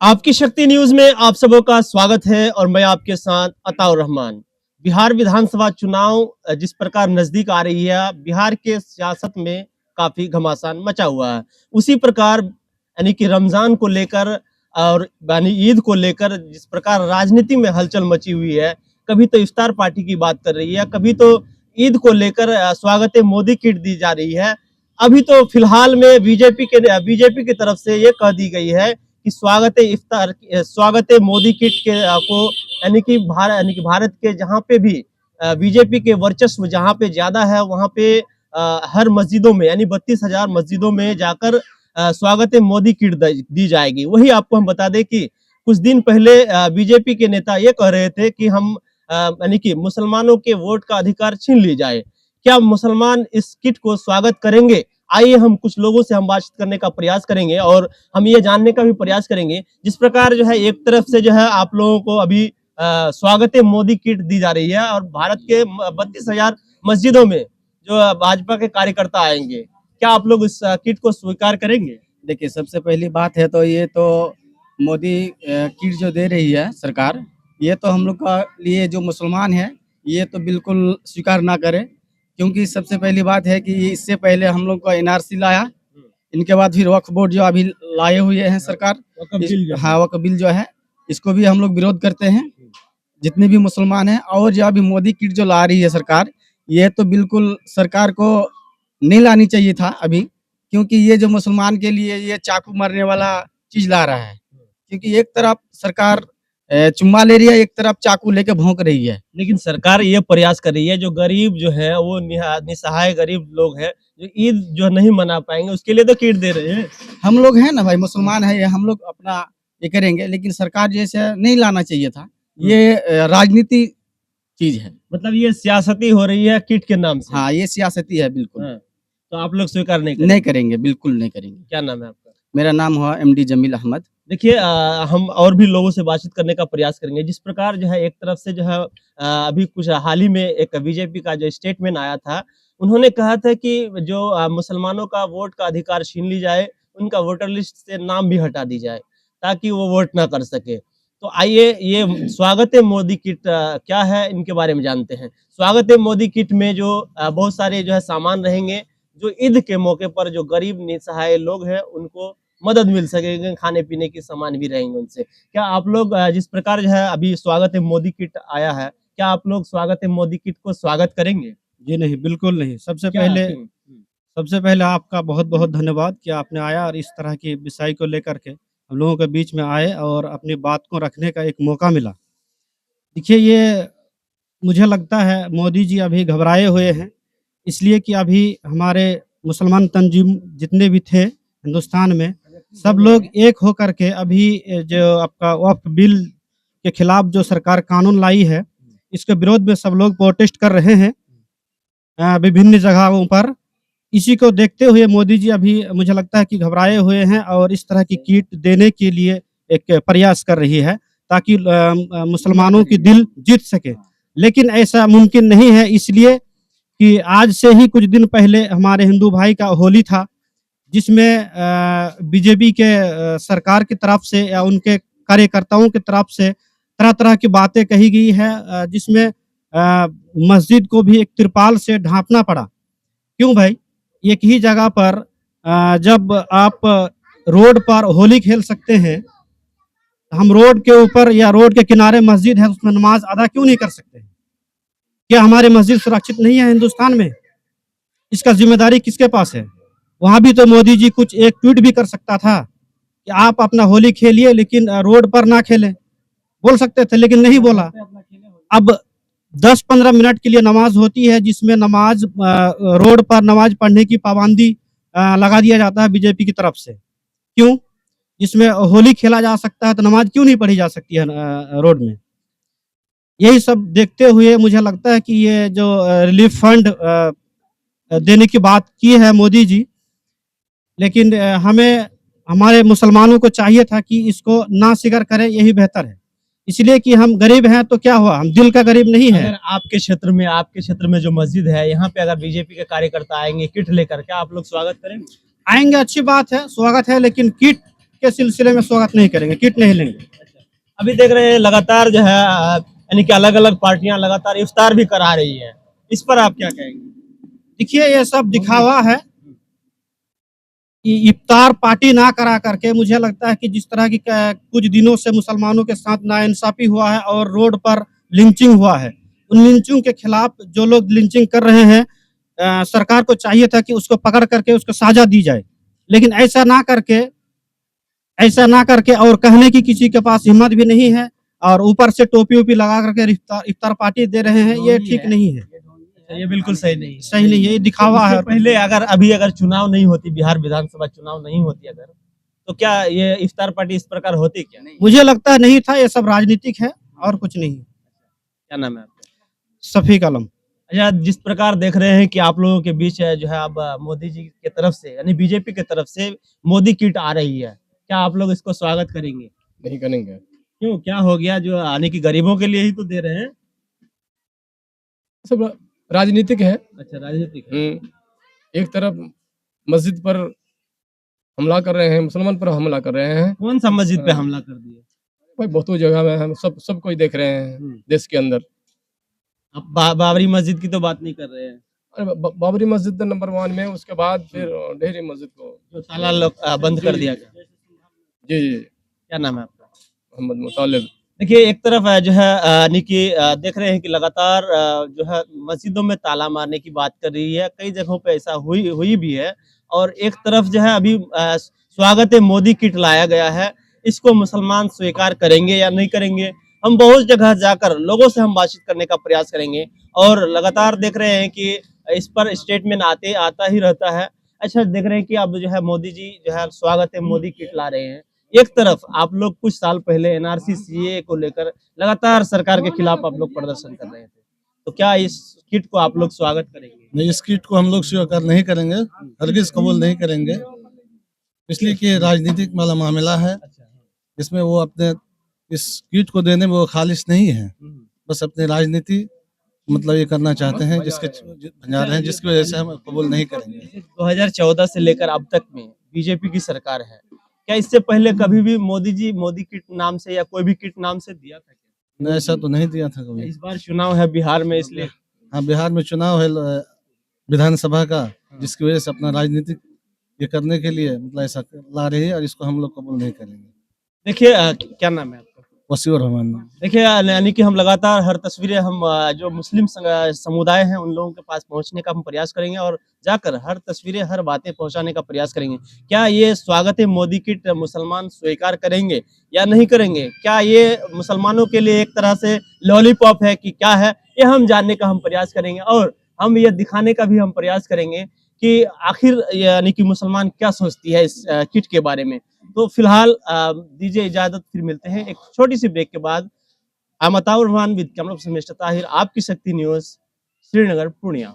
आपकी शक्ति न्यूज में आप सबों का स्वागत है और मैं आपके साथ अताउर रहमान। बिहार विधानसभा चुनाव जिस प्रकार नजदीक आ रही है, बिहार के सियासत में काफी घमासान मचा हुआ है। उसी प्रकार यानी कि रमजान को लेकर और यानी ईद को लेकर जिस प्रकार राजनीति में हलचल मची हुई है, कभी तो इफ्तार पार्टी की बात कर रही है, कभी तो ईद को लेकर स्वागत मोदी किट दी जा रही है। अभी तो फिलहाल में बीजेपी की तरफ से ये कह दी गई है कि स्वागत मोदी किट के को यानी कि भारत के जहाँ पे भी बीजेपी के वर्चस्व जहाँ पे ज्यादा है, वहाँ पे हर मस्जिदों में यानी 32,000 मस्जिदों में जाकर स्वागत मोदी किट दी जाएगी। वही आपको हम बता दें कि कुछ दिन पहले बीजेपी के नेता ये कह रहे थे कि हम यानी कि मुसलमानों के वोट का अधिकार छीन ली जाए। क्या मुसलमान इस किट को स्वागत करेंगे? आइए हम कुछ लोगों से हम बातचीत करने का प्रयास करेंगे और हम ये जानने का भी प्रयास करेंगे, जिस प्रकार जो है एक तरफ से जो है आप लोगों को अभी स्वागत मोदी किट दी जा रही है और भारत के 32,000 मस्जिदों में जो भाजपा के कार्यकर्ता आएंगे, क्या आप लोग इस किट को स्वीकार करेंगे? देखिए, सबसे पहली बात है तो ये तो मोदी किट जो दे रही है सरकार, ये तो हम लोग का लिए जो मुसलमान है, ये तो बिल्कुल स्वीकार ना करें। क्योंकि सबसे पहली बात है कि इससे पहले हम लोग का एनआरसी लाया, इनके बाद फिर वक्फ बोर्ड जो अभी लाए हुए हैं सरकार, वक्फ बिल जो है, इसको भी हम लोग विरोध करते हैं, जितने भी मुसलमान हैं। और जो अभी मोदी किट जो ला रही है सरकार, ये तो बिल्कुल सरकार को नहीं लानी चाहिए था अभी, क्योंकि ये जो मुसलमान के लिए ये चाकू मारने वाला चीज ला रहा है। क्योंकि एक तरफ सरकार चुम्मा ले रही है, एक तरफ चाकू लेके भौंक रही है। लेकिन सरकार ये प्रयास कर रही है, जो गरीब जो है वो निसहाय गरीब लोग हैं, जो ईद जो नहीं मना पाएंगे, उसके लिए तो किट दे रहे हैं। हम लोग हैं ना भाई, मुसलमान है, ये हम लोग अपना ये करेंगे, लेकिन सरकार जैसे नहीं लाना चाहिए था। ये राजनीति चीज है, मतलब ये सियासती हो रही है किट के नाम से। हाँ, ये सियासती है बिल्कुल। हाँ, तो आप लोग स्वीकार नहीं नहीं करेंगे, बिल्कुल नहीं करेंगे। क्या नाम है आपका? मेरा नाम हुआ एमडी जमील अहमद। देखिए हम और भी लोगों से बातचीत करने का प्रयास करेंगे। जिस प्रकार जो है एक तरफ से जो है अभी कुछ हाल ही में एक बीजेपी का जो स्टेटमेंट आया था, उन्होंने कहा था कि जो मुसलमानों का वोट का अधिकार छीन ली जाए, उनका वोटर लिस्ट से नाम भी हटा दी जाए, ताकि वो वोट ना कर सके। तो आइए ये स्वागत मोदी किट क्या है, इनके बारे में जानते हैं। स्वागत मोदी किट में जो बहुत सारे जो है सामान रहेंगे, जो ईद के मौके पर जो गरीब निसहाय लोग हैं, उनको मदद मिल सकेगी, खाने-पीने के सामान भी रहेंगे उनसे। क्या आप लोग जिस प्रकार जो है अभी स्वागत मोदी किट आया है, क्या आप लोग स्वागत मोदी किट को स्वागत करेंगे? जी नहीं, बिल्कुल नहीं। क्या क्यों? सबसे पहले आपका बहुत-बहुत धन्यवाद कि आपने आया और इस तरह की विषय को लेकर के हम लोगों के बीच में आए और अपनी बात को रखने का एक मौका मिला। देखिए, ये मुझे लगता है मोदी जी अभी घबराए हुए हैं, इसलिए कि अभी हमारे मुसलमान तंजीम जितने भी थे हिंदुस्तान में, सब लोग एक होकर के अभी जो आपका वक्फ बिल के खिलाफ जो सरकार कानून लाई है, इसके विरोध में सब लोग प्रोटेस्ट कर रहे हैं विभिन्न जगहों पर। इसी को देखते हुए मोदी जी अभी मुझे लगता है कि घबराए हुए हैं और इस तरह की किट देने के लिए एक प्रयास कर रही है, ताकि मुसलमानों की दिल जीत सके। लेकिन ऐसा मुमकिन नहीं है, इसलिए कि आज से ही कुछ दिन पहले हमारे हिंदू भाई का होली था, जिसमें बीजेपी के सरकार की तरफ से या उनके कार्यकर्ताओं की तरफ से तरह-तरह की बातें कही गई है, जिसमें मस्जिद को भी एक तिरपाल से ढाँपना पड़ा। क्यों भाई? एक ही जगह पर जब आप रोड पर होली खेल सकते हैं, हम रोड के ऊपर या रोड के किनारे मस्जिद है, उसमें नमाज अदा क्यों नहीं कर सकते? क्या हमारे मस्जिद सुरक्षित नहीं है हिंदुस्तान में? इसका जिम्मेदारी किसके पास है? वहाँ भी तो मोदी जी कुछ एक ट्वीट भी कर सकता था कि आप अपना होली खेलिए, लेकिन रोड पर ना खेलें। बोल सकते थे, लेकिन नहीं बोला। अब 10-15 मिनट के लिए नमाज होती है, जिसमें नमाज रोड पर नमाज पढ़ने की पाबंदी लगा दिया जाता है बीजेपी की तरफ से। क्यों? जिसमें होली खेला जा सकता है, तो नमाज क्यों नहीं पढ़ी जा सकती है रोड में? यही सब देखते हुए मुझे लगता है कि ये जो रिलीफ फंड देने की बात की है मोदी जी, लेकिन हमें हमारे मुसलमानों को चाहिए था कि इसको ना स्वीकार करें, यही बेहतर है। इसलिए कि हम गरीब हैं तो क्या हुआ, हम दिल का गरीब नहीं है। अगर आपके क्षेत्र में जो मस्जिद है, यहाँ पे अगर बीजेपी के कार्यकर्ता आएंगे किट लेकर, क्या आप लोग स्वागत करेंगे? आएंगे, अच्छी बात है, स्वागत है, लेकिन किट के सिलसिले में स्वागत नहीं करेंगे, किट नहीं लेंगे। अभी देख रहे हैं लगातार जो है यानी कि अलग-अलग पार्टियां लगातार इफ्तार भी करा रही हैं। इस पर आप क्या कहेंगे? देखिए ये सब दिखावा है कि इफ्तार पार्टी ना करा करके मुझे लगता है कि जिस तरह की कुछ दिनों से मुसलमानों के साथ नाइंसाफी हुआ है और रोड पर लिंचिंग हुआ है, उन लिंचिंग के खिलाफ जो लोग लिंचिंग कर रहे हैं सरकार को चाहिए था कि उसको पकड़ करके उसको सजा दी जाए, लेकिन ऐसा ना करके और कहने की किसी के पास हिम्मत भी नहीं है और ऊपर से टोपी वोपी लगा करके इफ्तार पार्टी दे रहे हैं, ये ठीक नहीं है, ये बिल्कुल सही नहीं है। सही नहीं है, ये दिखावा इससे है। पहले अगर चुनाव नहीं होती, बिहार विधानसभा चुनाव नहीं होती अगर, तो क्या ये इफ्तार पार्टी इस प्रकार होती क्या? मुझे लगता है नहीं था, ये सब राजनीतिक है और कुछ नहीं। क्या नाम है आपका? शफीक आलम। अच्छा, जिस प्रकार देख रहे हैं कि आप लोगों के बीच जो है अब मोदी जी की तरफ से यानी बीजेपी की तरफ से मोदी किट आ रही है, क्या आप लोग इसको स्वागत करेंगे? नहीं करेंगे। क्यों, क्या हो गया जो यानी कि गरीबों के लिए ही तो दे रहे हैं? सब राजनीतिक है। अच्छा, राजनीतिक है। एक तरफ मस्जिद पर हमला कर रहे हैं, मुसलमान पर हमला कर रहे हैं। कौन सा मस्जिद पे हमला कर दिए? भाई बहुतों जगह में हम सब कोई देख रहे हैं देश के अंदर। आप बाबरी मस्जिद की तो बात नहीं कर रहे हैं, अरे बाबरी मस्जिद नंबर 1 में, उसके बाद फिर डेहरी मस्जिद को जो ताला बंद कर दिया गया। जी। क्या नाम है आपका? मोहम्मद मुतालिब। देखिए एक तरफ जो है यानी कि देख रहे हैं कि लगातार जो है मस्जिदों में ताला मारने की बात कर रही है, कई जगहों पे ऐसा हुई भी है और एक तरफ जो है अभी स्वागत है मोदी किट लाया गया है, इसको मुसलमान स्वीकार करेंगे या नहीं करेंगे? हम बहुत जगह जाकर लोगों से हम बातचीत करने का प्रयास करेंगे और लगातार देख रहे हैं कि इस पर स्टेटमेंट आता ही रहता है। अच्छा, देख रहे हैं कि अब जो है मोदी जी जो है स्वागत है मोदी किट ला रहे हैं। एक तरफ आप लोग कुछ साल पहले एनआरसी सीए को लेकर लगातार सरकार के खिलाफ आप लोग प्रदर्शन कर रहे थे, तो क्या इस किट को आप लोग स्वागत करेंगे? नहीं, इस किट को हम लोग स्वीकार नहीं करेंगे, हरगिज कबूल नहीं करेंगे, इसलिए कि राजनीतिक वाला मामला है। इसमें वो अपने इस किट को देने में वो खालिश नहीं है, बस अपनी राजनीति मतलब ये करना चाहते हैं जिसके भंजार हैं, जिसकी वजह से हम कबूल नहीं करेंगे। 2014 से लेकर अब तक में बीजेपी की सरकार है, क्या इससे पहले कभी भी मोदी जी मोदी किट नाम से या कोई भी किट नाम से दिया था क्या? नहीं, ऐसा तो नहीं दिया था कभी। इस बार चुनाव है बिहार में इसलिए हाँ, बिहार में चुनाव है विधानसभा का, जिसकी वजह से अपना राजनीतिक ये करने के लिए मतलब ऐसा ला रही है और इसको हम लोग कबूल नहीं करेंगे। देखिए क्या नाम है आपका? वसीउर रहमान। देखिए यानी कि हम लगातार हर तस्वीरें हम जो मुस्लिम समुदाय हैं उन लोगों के पास पहुंचने का हम प्रयास करेंगे और जाकर हर तस्वीरें हर बातें पहुंचाने का प्रयास करेंगे। क्या ये स्वागत है मोदी किट मुसलमान स्वीकार करेंगे या नहीं करेंगे? क्या ये मुसलमानों के लिए एक तरह से लॉलीपॉप है कि क्या है, ये हम जानने का हम प्रयास करेंगे और हम ये दिखाने का भी हम प्रयास करेंगे कि आखिर यानी कि मुसलमान क्या सोचती है इस किट के बारे में। तो फिलहाल दीजिए इजाजत, फिर मिलते हैं एक छोटी सी ब्रेक के बाद। Ataur Rahman with camera person mister Tahir, आपकी शक्ति न्यूज़, श्रीनगर, पूर्णिया।